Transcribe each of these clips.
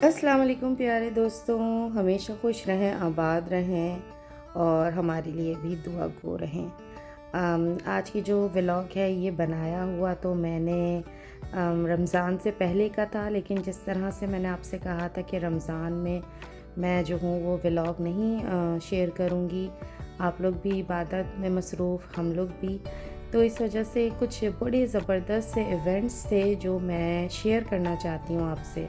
अस्सलाम वालेकुम प्यारे दोस्तों, हमेशा खुश रहें, आबाद रहें और हमारे लिए भी दुआ गो रहें। आज की जो व्लॉग है ये बनाया हुआ तो मैंने रमज़ान से पहले का था, लेकिन जिस तरह से मैंने आपसे कहा था कि रमज़ान में मैं जो हूँ वो व्लॉग नहीं शेयर करूँगी। आप लोग भी इबादत में मसरूफ़, हम लोग भी। तो इस वजह से कुछ बड़े ज़बरदस्त से इवेंट्स थे जो मैं शेयर करना चाहती हूँ आपसे,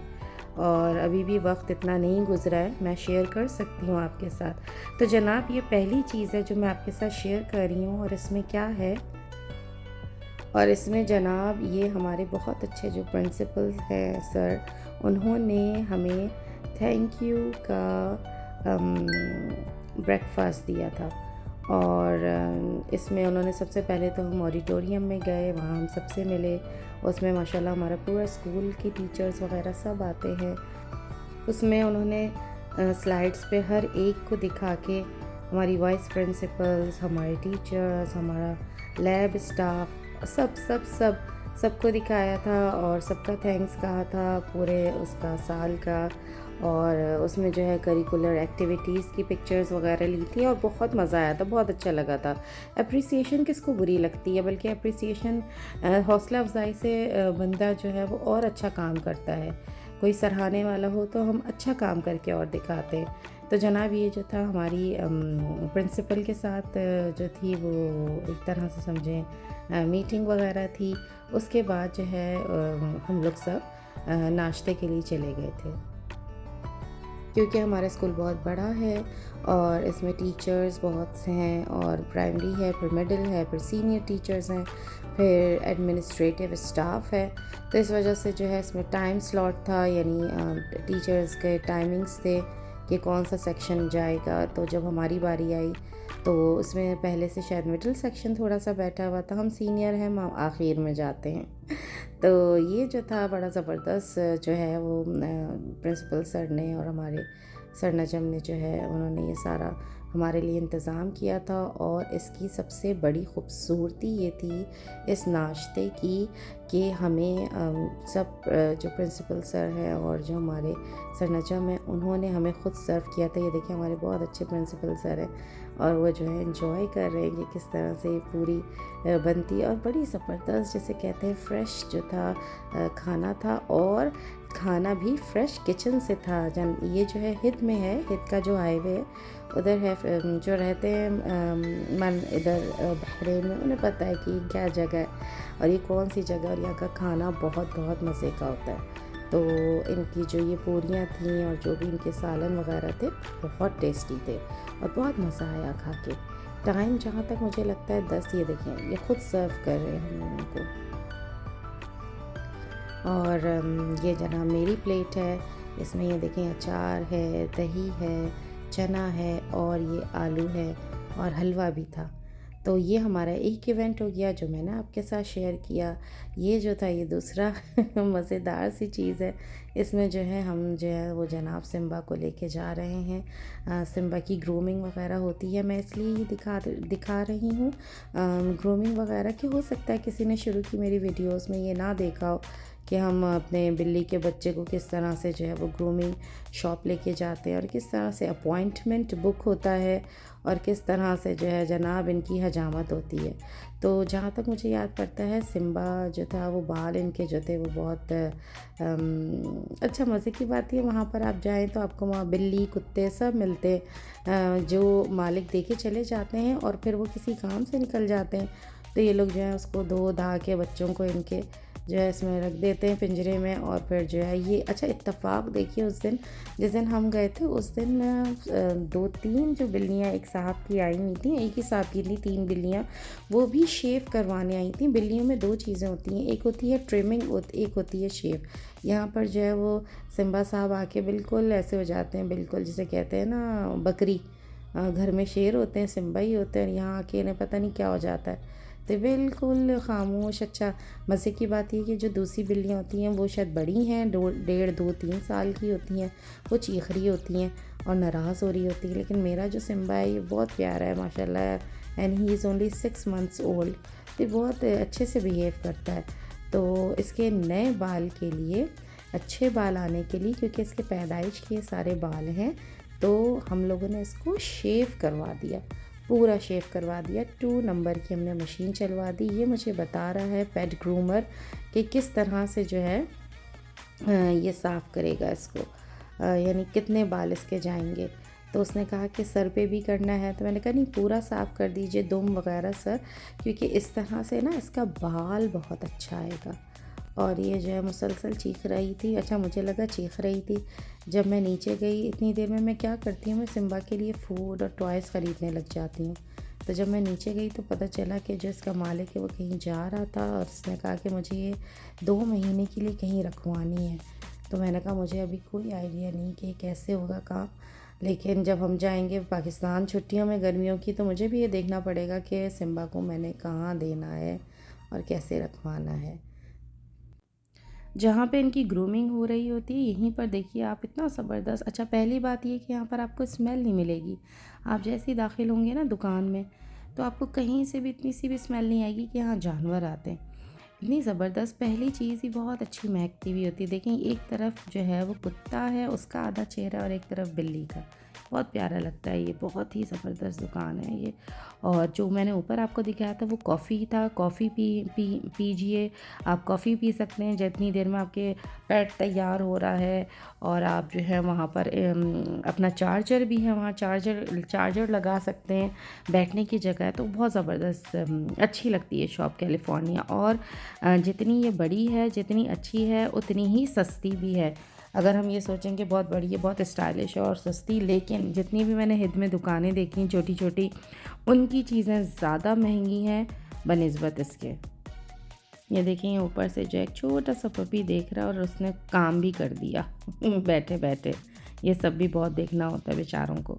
और अभी भी वक्त इतना नहीं गुज़रा है, मैं शेयर कर सकती हूँ आपके साथ। तो जनाब, ये पहली चीज़ है जो मैं आपके साथ शेयर कर रही हूँ, और इसमें क्या है, और इसमें जनाब ये हमारे बहुत अच्छे जो प्रिंसिपल हैं सर, उन्होंने हमें थैंक यू का ब्रेकफास्ट दिया था। और इसमें उन्होंने सबसे पहले तो हम ऑडिटोरियम में गए, वहाँ हम सबसे मिले। उसमें माशाल्लाह हमारा पूरा स्कूल के टीचर्स वगैरह सब आते हैं। उसमें उन्होंने स्लाइड्स पे हर एक को दिखा के हमारी वाइस प्रिंसिपल्स, हमारे टीचर्स, हमारा लैब स्टाफ, सबको दिखाया था और सबका थैंक्स कहा था पूरे उसका साल का। और उसमें जो है करिकुलर एक्टिविटीज़ की पिक्चर्स वगैरह ली थी और बहुत मज़ा आया था, बहुत अच्छा लगा था। अप्रिसिएशन किसको बुरी लगती है, बल्कि अप्रिसिएशन हौसला अफजाई से बंदा जो है वो और अच्छा काम करता है। कोई सराहने वाला हो तो हम अच्छा काम करके और दिखाते हैं। तो जनाब ये जो था हमारी प्रिंसिपल के साथ जो थी वो एक तरह से समझें मीटिंग वगैरह थी। उसके बाद जो है हम लोग सब नाश्ते के लिए चले गए थे, क्योंकि हमारा स्कूल बहुत बड़ा है और इसमें टीचर्स बहुत से हैं, और प्राइमरी है, फिर मिडिल है, फिर सीनियर टीचर्स हैं, फिर एडमिनिस्ट्रेटिव स्टाफ है। तो इस वजह से जो है इसमें टाइम स्लॉट था, यानी टीचर्स के टाइमिंग्स थे कि कौन सा सेक्शन जाएगा। तो जब हमारी बारी आई तो उसमें पहले से शायद मिडिल सेक्शन थोड़ा सा बैठा हुआ था, हम सीनियर हैं, हम आखिर में जाते हैं। तो ये जो था बड़ा ज़बरदस्त जो है वो प्रिंसिपल सर ने और हमारे सर नजम ने जो है उन्होंने ये सारा हमारे लिए इंतज़ाम किया था। और इसकी सबसे बड़ी ख़ूबसूरती ये थी इस नाश्ते की कि हमें जो प्रिंसिपल सर हैं और जो हमारे सर नजम हैं उन्होंने हमें ख़ुद सर्व किया था। ये देखिए हमारे बहुत अच्छे प्रिंसिपल सर हैं और वो जो है एंजॉय कर रहे हैं कि किस तरह से पूरी बनती है, और बड़ी ज़बरदस्त जिसे कहते हैं फ्रेश जो था खाना था, और खाना भी फ्रेश किचन से था। ये जो है हित में है, हित का जो हाईवे है उधर है। जो रहते हैं मन इधर बहरीन में, उन्हें पता है कि क्या जगह है और ये कौन सी जगह, और यहाँ का खाना बहुत बहुत मज़े का होता है। तो इनकी जो ये पूरियाँ थीं और जो भी इनके सालन वगैरह थे बहुत टेस्टी थे और बहुत मज़ा आया खा के। टाइम जहाँ तक मुझे लगता है 10, ये देखें ये ख़ुद सर्व कर रहे हैं हम लोगों को। और ये जना मेरी प्लेट है, इसमें ये देखें अचार है, दही है, चना है और ये आलू है और हलवा भी था। तो ये हमारा एक इवेंट हो गया जो मैंने आपके साथ शेयर किया। ये जो था ये दूसरा मज़ेदार सी चीज़ है। इसमें जो है हम जो है वो जनाब सिम्बा को लेके जा रहे हैं। सिम्बा की ग्रूमिंग वगैरह होती है, मैं इसलिए ये दिखा रही हूँ ग्रूमिंग वगैरह की। हो सकता है किसी ने शुरू की मेरी वीडियोस में ये ना देखा हो कि हम अपने बिल्ली के बच्चे को किस तरह से जो है वो ग्रूमिंग शॉप लेके जाते हैं और किस तरह से अपॉइंटमेंट बुक होता है और किस तरह से जो है जनाब इनकी हजामत होती है। तो जहाँ तक मुझे याद पड़ता है सिम्बा जो था वो बाल इनके जो थे वो बहुत अच्छा, मज़े की बात है वहाँ पर आप जाएं तो आपको वहाँ बिल्ली कुत्ते सब मिलते हैं जो मालिक दे के चले जाते हैं और फिर वो किसी काम से निकल जाते हैं। तो ये लोग जो है उसको धो धा के बच्चों को इनके जो है इसमें रख देते हैं पिंजरे में, और फिर जो है ये अच्छा इत्तेफाक देखिए उस दिन जिस दिन हम गए थे उस दिन 2-3 जो बिल्लियाँ एक साहब की आई हुई थी, एक ही साहब की नहीं 3 बिल्लियाँ, वो भी शेव करवाने आई थी। बिल्लियों में 2 चीज़ें होती हैं, एक होती है ट्रिमिंग, एक होती है शेव। यहाँ पर जो है वो सिम्बा साहब आके बिल्कुल ऐसे हो जाते हैं, बिल्कुल जिसे कहते हैं ना बकरी, घर में शेर होते हैं सिम्बा ही होते हैं, और यहाँ आके इन्हें पता नहीं क्या हो जाता है तो बिल्कुल खामोश। अच्छा, मज़े की बात ये कि जो दूसरी बिल्लियाँ होती हैं वो शायद बड़ी हैं, 1.5-2-3 साल की होती हैं, वो चीख रही होती हैं और नाराज़ हो रही होती है। लेकिन मेरा जो सिम्बा है ये बहुत प्यारा है माशाल्लाह, and he is only 6 months old. तो बहुत अच्छे से बिहेव करता है। तो इसके नए बाल के लिए अच्छे बाल आने के लिए, क्योंकि इसके पैदाइश के सारे बाल हैं, तो हम लोगों ने इसको शेव करवा दिया, पूरा शेव करवा दिया। 2 नंबर की हमने मशीन चलवा दी। ये मुझे बता रहा है पेट ग्रूमर कि किस तरह से जो है ये साफ़ करेगा इसको, यानी कितने बाल इसके जाएंगे। तो उसने कहा कि सर पे भी करना है, तो मैंने कहा नहीं, पूरा साफ़ कर दीजिए दुम वगैरह सर, क्योंकि इस तरह से ना इसका बाल बहुत अच्छा आएगा। और ये जो है मुसलसल चीख रही थी। अच्छा, मुझे लगा चीख रही थी। जब मैं नीचे गई इतनी देर में मैं क्या करती हूँ, मैं सिम्बा के लिए फ़ूड और टॉयज़ ख़रीदने लग जाती हूँ। तो जब मैं नीचे गई तो पता चला कि जो इसका मालिक है वो कहीं जा रहा था, और उसने कहा कि मुझे ये 2 महीने के लिए कहीं रखवानी है। तो मैंने कहा मुझे अभी कोई आइडिया नहीं कि कैसे होगा काम, लेकिन जब हम जाएंगे पाकिस्तान छुट्टियों में गर्मियों की, तो मुझे भी ये देखना पड़ेगा कि सिम्बा को मैंने कहाँ देना है और कैसे रखवाना है। जहाँ पे इनकी ग्रूमिंग हो रही होती है, यहीं पर देखिए आप, इतना ज़बरदस्त। अच्छा, पहली बात ये कि यहाँ पर आपको स्मेल नहीं मिलेगी। आप जैसे ही दाखिल होंगे ना दुकान में, तो आपको कहीं से भी इतनी सी भी स्मेल नहीं आएगी कि यहाँ जानवर आते हैं। इतनी ज़बरदस्त, पहली चीज़ ही बहुत अच्छी महकती हुई होती है। देखें, एक तरफ जो है वो कुत्ता है, उसका आधा चेहरा, और एक तरफ बिल्ली का। बहुत प्यारा लगता है ये, बहुत ही ज़बरदस्त दुकान है ये। और जो मैंने ऊपर आपको दिखाया था वो कॉफ़ी था। कॉफ़ी पीजिए, आप कॉफ़ी पी सकते हैं जितनी देर में आपके पेट तैयार हो रहा है। और आप जो है वहाँ पर अपना चार्जर भी है, वहाँ चार्जर लगा सकते हैं। बैठने की जगह है, तो बहुत ज़बरदस्त अच्छी लगती है शॉप कैलिफोर्निया। और जितनी ये बड़ी है, जितनी अच्छी है, उतनी ही सस्ती भी है। अगर हम ये सोचेंगे बहुत बड़ी है, बहुत स्टाइलिश है और सस्ती, लेकिन जितनी भी मैंने हिद में दुकानें देखी छोटी छोटी, उनकी चीज़ें ज़्यादा महंगी हैं बनिस्बत इसके। ये देखें, ऊपर से जो एक छोटा सा पपी देख रहा है, और उसने काम भी कर दिया बैठे बैठे। ये सब भी बहुत देखना होता है बेचारों को।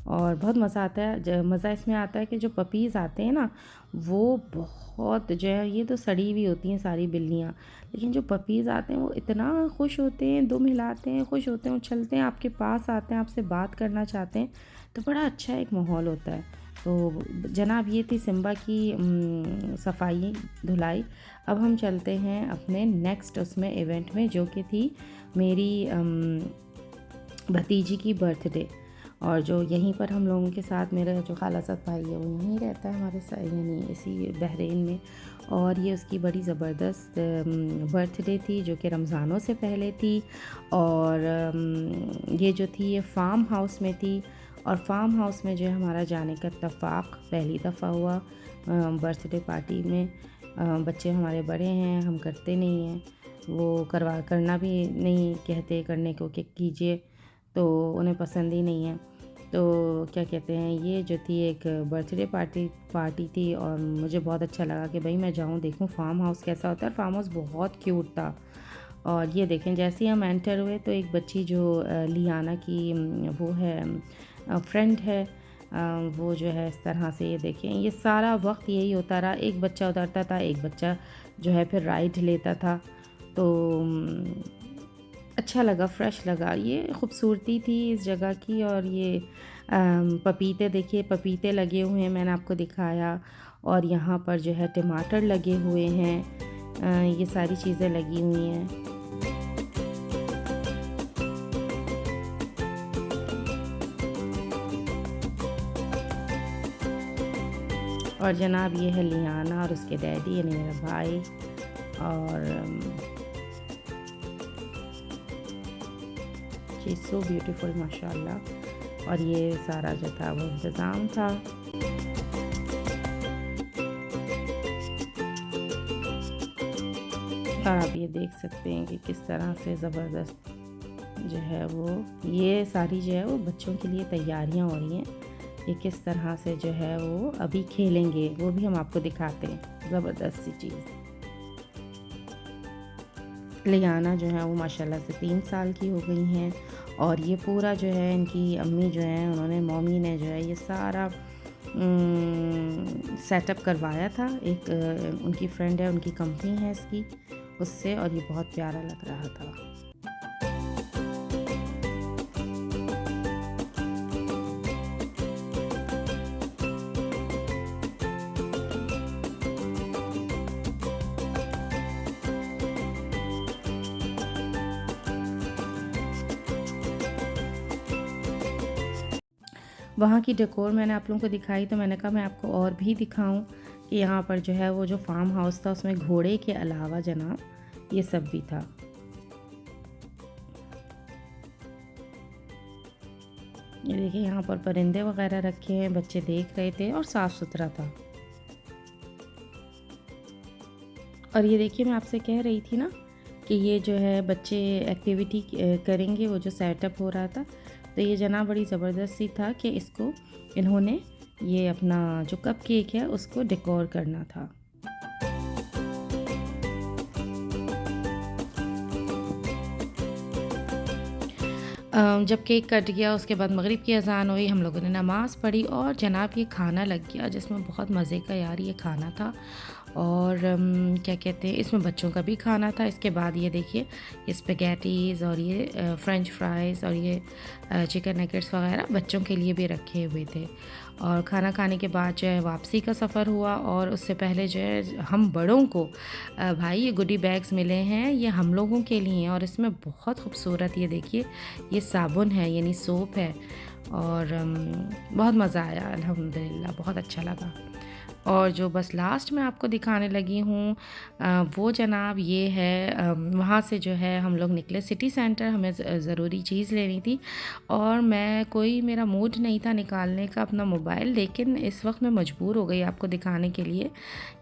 और बहुत मज़ा आता है। मज़ा इसमें आता है कि जो पपीज़ आते हैं ना, वो बहुत जो है, ये तो सड़ी हुई होती हैं सारी बिल्लियाँ, लेकिन जो पपीज़ आते हैं वो इतना खुश होते हैं, दुम हिलाते हैं, खुश होते हैं, उछलते हैं, आपके पास आते हैं, आपसे बात करना चाहते हैं। तो बड़ा अच्छा एक माहौल होता है। तो जनाब, ये थी सिम्बा की सफाई धुलाई। अब हम चलते हैं अपने नेक्स्ट उसमें इवेंट में, जो कि थी मेरी भतीजी की बर्थडे। और जो यहीं पर हम लोगों के साथ, मेरा जो खालाजाद भाई है वो यहीं रहता है हमारे साथ, यानी इसी बहरीन में। और ये उसकी बड़ी ज़बरदस्त बर्थडे थी, जो कि रमज़ानों से पहले थी। और ये जो थी ये फार्म हाउस में थी। और फार्म हाउस में जो है हमारा जाने का इत्तफ़ाक़ पहली दफ़ा हुआ बर्थडे पार्टी में। बच्चे हमारे बड़े हैं, हम करते नहीं हैं, वो करना भी नहीं कहते करने को कि कीजिए, तो उन्हें पसंद ही नहीं है। तो क्या कहते हैं, ये जो थी एक बर्थडे पार्टी थी, और मुझे बहुत अच्छा लगा कि भाई मैं जाऊँ देखूँ फार्म हाउस कैसा होता है। फार्म हाउस बहुत क्यूट था। और ये देखें, जैसे ही हम एंटर हुए तो एक बच्ची जो लियाना की वो है फ्रेंड है, वो जो है इस तरह से, ये देखें, ये सारा वक्त यही होता रहा। एक बच्चा उतरता था, एक बच्चा जो है फिर राइड लेता था। तो अच्छा लगा, फ़्रेश लगा, ये खूबसूरती थी इस जगह की। और ये पपीते देखिए, पपीते लगे हुए हैं, मैंने आपको दिखाया। और यहाँ पर जो है टमाटर लगे हुए हैं, ये सारी चीज़ें लगी हुई हैं। और जनाब, ये है लियाना और उसके डैडी, यानी मेरा भाई। और शी सो ब्यूटीफुल माशाल्लाह। और ये सारा जो था वो इंतज़ाम था। और आप ये देख सकते हैं कि किस तरह से ज़बरदस्त जो है वो, ये सारी जो है वो बच्चों के लिए तैयारियां हो रही हैं। ये किस तरह से जो है वो अभी खेलेंगे, वो भी हम आपको दिखाते हैं। ज़बरदस्त सी चीज़। लियाना जो है वो माशाल्लाह से 3 साल की हो गई हैं। और ये पूरा जो है इनकी अम्मी जो है, उन्होंने, मम्मी ने जो है ये सारा सेटअप करवाया था। एक उनकी फ्रेंड है, उनकी कंपनी है इसकी, उससे। और ये बहुत प्यारा लग रहा था। वहाँ की डेकोर मैंने आप लोगों को दिखाई, तो मैंने कहा मैं आपको और भी दिखाऊं कि यहाँ पर जो है वो जो फार्म हाउस था उसमें घोड़े के अलावा जनाब ये सब भी था। ये देखिए यहाँ पर परिंदे वगैरह रखे हैं, बच्चे देख रहे थे और साफ़ सुथरा था। और ये देखिए मैं आपसे कह रही थी ना कि ये जो है बच्चे एक्टिविटी करेंगे, वो जो सेटअप हो रहा था, तो ये जना बड़ी ज़बरदस्त सी था कि इसको इन्होंने ये अपना जो कप केक है उसको डेकोर करना था। जब केक कट गया उसके बाद मगरिब की अज़ान हुई, हम लोगों ने नमाज़ पढ़ी और जनाब ये खाना लग गया जिसमें बहुत मज़े का यार ये खाना था। और क्या कहते हैं, इसमें बच्चों का भी खाना था। इसके बाद ये देखिए ये स्पेगेटीज़ और ये फ्रेंच फ्राइज़ और ये चिकन नगेट्स वगैरह बच्चों के लिए भी रखे हुए थे। और खाना खाने के बाद जो है वापसी का सफ़र हुआ, और उससे पहले जो है हम बड़ों को भाई ये गुडी बैग्स मिले हैं, ये हम लोगों के लिए हैं। और इसमें बहुत खूबसूरत ये देखिए ये साबुन है यानी सोप है, और बहुत मज़ा आया अल्हम्दुलिल्लाह, बहुत अच्छा लगा। और जो बस लास्ट में आपको दिखाने लगी हूँ वो जनाब ये है, वहाँ से जो है हम लोग निकले सिटी सेंटर, हमें ज़रूरी चीज़ लेनी थी और मेरा मूड नहीं था निकालने का अपना मोबाइल, लेकिन इस वक्त मैं मजबूर हो गई आपको दिखाने के लिए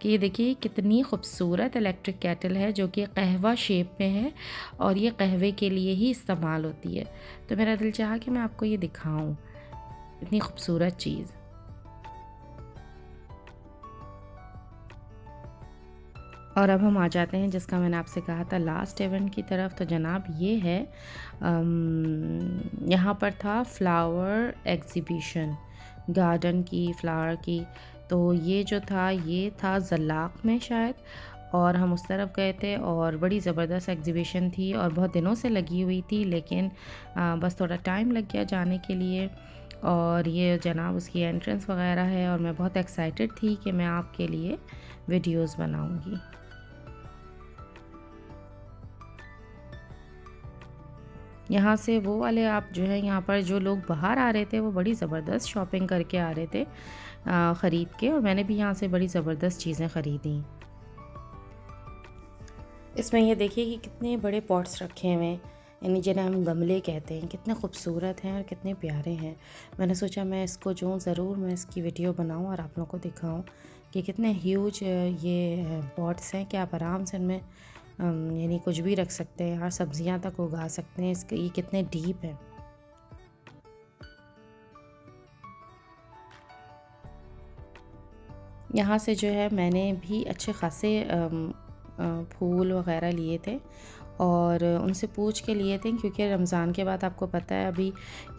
कि ये देखिए कितनी खूबसूरत इलेक्ट्रिक केटल है जो कि कहवा शेप में है और ये कहवे के लिए ही इस्तेमाल होती है। तो मेरा दिल चाहा कि मैं आपको ये दिखाऊँ, इतनी खूबसूरत चीज़। और अब हम आ जाते हैं जिसका मैंने आपसे कहा था लास्ट इवेंट की तरफ। तो जनाब ये है यहाँ पर था फ्लावर एग्ज़िबिशन, गार्डन की, फ्लावर की। तो ये जो था ये था ज़लाक़ में शायद, और हम उस तरफ गए थे और बड़ी ज़बरदस्त एग्ज़िबिशन थी और बहुत दिनों से लगी हुई थी, लेकिन बस थोड़ा टाइम लग गया जाने के लिए। और ये जनाब उसकी एंट्रेंस वगैरह है और मैं बहुत एक्साइटेड थी कि मैं आपके लिए वीडियोस बनाऊंगी। यहाँ से वो वाले आप जो है यहाँ पर जो लोग बाहर आ रहे थे वो बड़ी ज़बरदस्त शॉपिंग करके आ रहे थे ख़रीद के, और मैंने भी यहाँ से बड़ी ज़बरदस्त चीज़ें ख़रीदी। इसमें ये देखिए कि कितने बड़े पॉट्स रखे हुए हैं, यानी जिन्हें हम गमले कहते हैं, कितने खूबसूरत हैं और कितने प्यारे हैं। मैंने सोचा मैं इसको जो ज़रूर मैं इसकी वीडियो बनाऊं और आप लोगों को दिखाऊं कि कितने ह्यूज ये पॉट्स हैं कि आप आराम से इनमें यानी कुछ भी रख सकते हैं, हर सब्जियां तक उगा सकते हैं। इसके ये कितने डीप हैं। यहाँ से जो है मैंने भी अच्छे खासे फूल वगैरह लिए थे और उनसे पूछ के लिए थे, क्योंकि रमज़ान के बाद आपको पता है अभी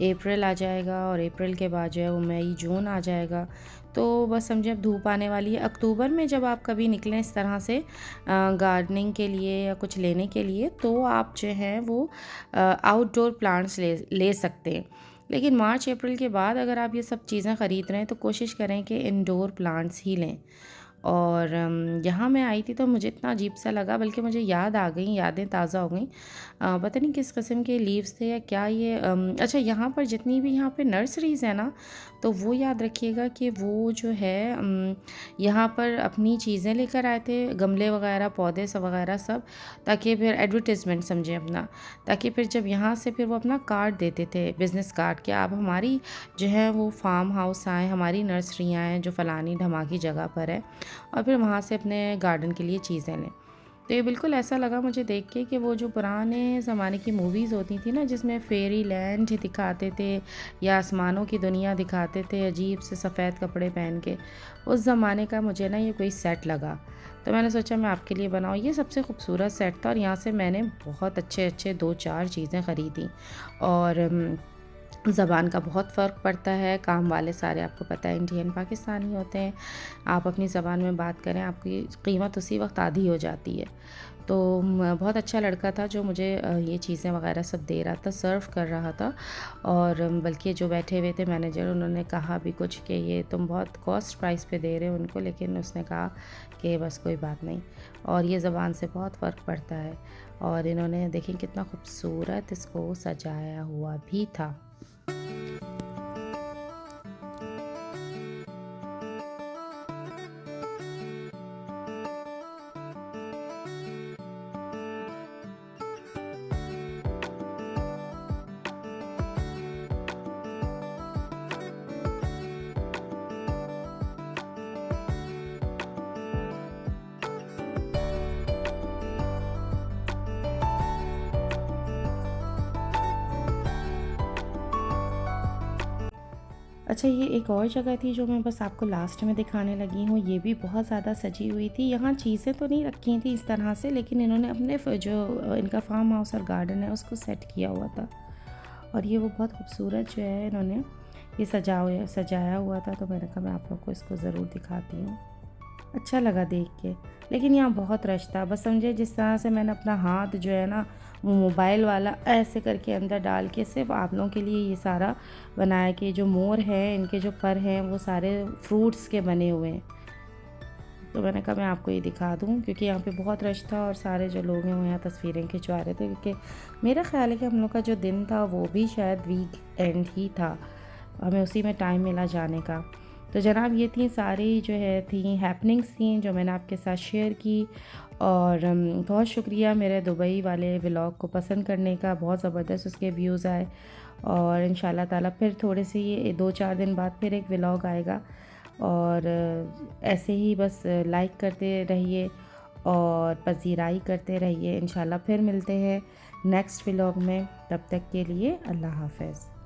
अप्रैल आ जाएगा और अप्रैल के बाद जो है वो मई जून आ जाएगा। तो बस समझे अब धूप आने वाली है। अक्टूबर में जब आप कभी निकलें इस तरह से गार्डनिंग के लिए या कुछ लेने के लिए, तो आप जो है वो आउटडोर प्लांट्स ले सकते हैं। लेकिन मार्च अप्रैल के बाद अगर आप ये सब चीज़ें ख़रीद रहे हैं तो कोशिश करें कि इंडोर प्लांट्स ही लें। और यहाँ मैं आई थी तो मुझे इतना अजीब सा लगा, बल्कि मुझे याद आ गई, यादें ताज़ा हो गई। पता नहीं किस किस्म के लीव्स थे या क्या ये अच्छा यहाँ पर जितनी भी यहाँ पे नर्सरीज़ है ना, तो वो याद रखिएगा कि वो जो है यहाँ पर अपनी चीज़ें लेकर आए थे, गमले वगैरह पौधे सब वगैरह सब, ताकि फिर एडवर्टिज़मेंट समझें अपना, ताकि फिर जब यहाँ से फिर वो अपना कार्ड देते थे, बिज़नेस कार्ड, कि आप हमारी जो है वो फार्म हाउस आएँ, हमारी नर्सरियाँ हैं जो फ़लानी ढमाकी जगह पर है, और फिर वहाँ से अपने गार्डन के लिए चीज़ें लें। तो ये बिल्कुल ऐसा लगा मुझे देख के कि वो जो पुराने ज़माने की मूवीज़ होती थी ना, जिसमें फेरी लैंड दिखाते थे या आसमानों की दुनिया दिखाते थे अजीब से सफ़ेद कपड़े पहन के, उस ज़माने का मुझे ना ये कोई सेट लगा। तो मैंने सोचा मैं आपके लिए बनाऊँ। ये सबसे खूबसूरत सेट था और यहाँ से मैंने बहुत अच्छे 2-4 चीज़ें ख़रीदी। और ज़बान का बहुत फ़र्क पड़ता है, काम वाले सारे आपको पता है इंडियन पाकिस्तानी होते हैं। आप अपनी ज़बान में बात करें, आपकी कीमत उसी वक्त आधी हो जाती है। तो बहुत अच्छा लड़का था जो मुझे ये चीज़ें वगैरह सब दे रहा था, सर्व कर रहा था। और बल्कि जो बैठे हुए थे मैनेजर, उन्होंने कहा भी कुछ कि ये तुम बहुत कॉस्ट प्राइस पे दे रहे हो उनको, लेकिन उसने कहा कि बस कोई बात नहीं। और ये ज़बान से बहुत फ़र्क पड़ता है। और इन्होंने देखें कितना खूबसूरत इसको सजाया हुआ भी था। अच्छा, ये एक और जगह थी जो मैं बस आपको लास्ट में दिखाने लगी हूँ, ये भी बहुत ज़्यादा सजी हुई थी। यहाँ चीज़ें तो नहीं रखी थी इस तरह से, लेकिन इन्होंने अपने जो इनका फार्म हाउस और गार्डन है उसको सेट किया हुआ था। और ये वो बहुत खूबसूरत जो है इन्होंने ये सजाया हुआ था, तो मैंने कहा मैं आप लोग को इसको ज़रूर दिखाती हूँ। अच्छा लगा देख के। लेकिन यहाँ बहुत रश था, बस समझे जिस तरह से मैंने अपना हाथ जो है ना वो मोबाइल वाला ऐसे करके अंदर डाल के सिर्फ़ आप लोगों के लिए ये सारा बनाया कि जो मोर हैं इनके जो पर हैं वो सारे फ्रूट्स के बने हुए हैं। तो मैंने कहा मैं आपको ये दिखा दूँ, क्योंकि यहाँ पे बहुत रश था और सारे जो लोग हैं वो यहाँ तस्वीरें खिंचवा रहे थे, क्योंकि मेरा ख़्याल है कि हम लोग का जो दिन था वो भी शायद वीक एंड ही था, हमें उसी में टाइम मिला जाने का। तो जनाब ये थी सारी जो है थी हैपनिंग्स थी जो मैंने आपके साथ शेयर की। और बहुत शुक्रिया मेरे दुबई वाले व्लॉग को पसंद करने का, बहुत ज़बरदस्त उसके व्यूज़ आए। और इंशाल्लाह ताला फिर थोड़े से ये 2-4 दिन बाद फिर एक व्लॉग आएगा। और ऐसे ही बस लाइक करते रहिए और पज़ीराई करते रहिए। इंशाल्लाह फिर मिलते हैं नेक्स्ट व्लॉग में, तब तक के लिए अल्लाह हाफ़िज़।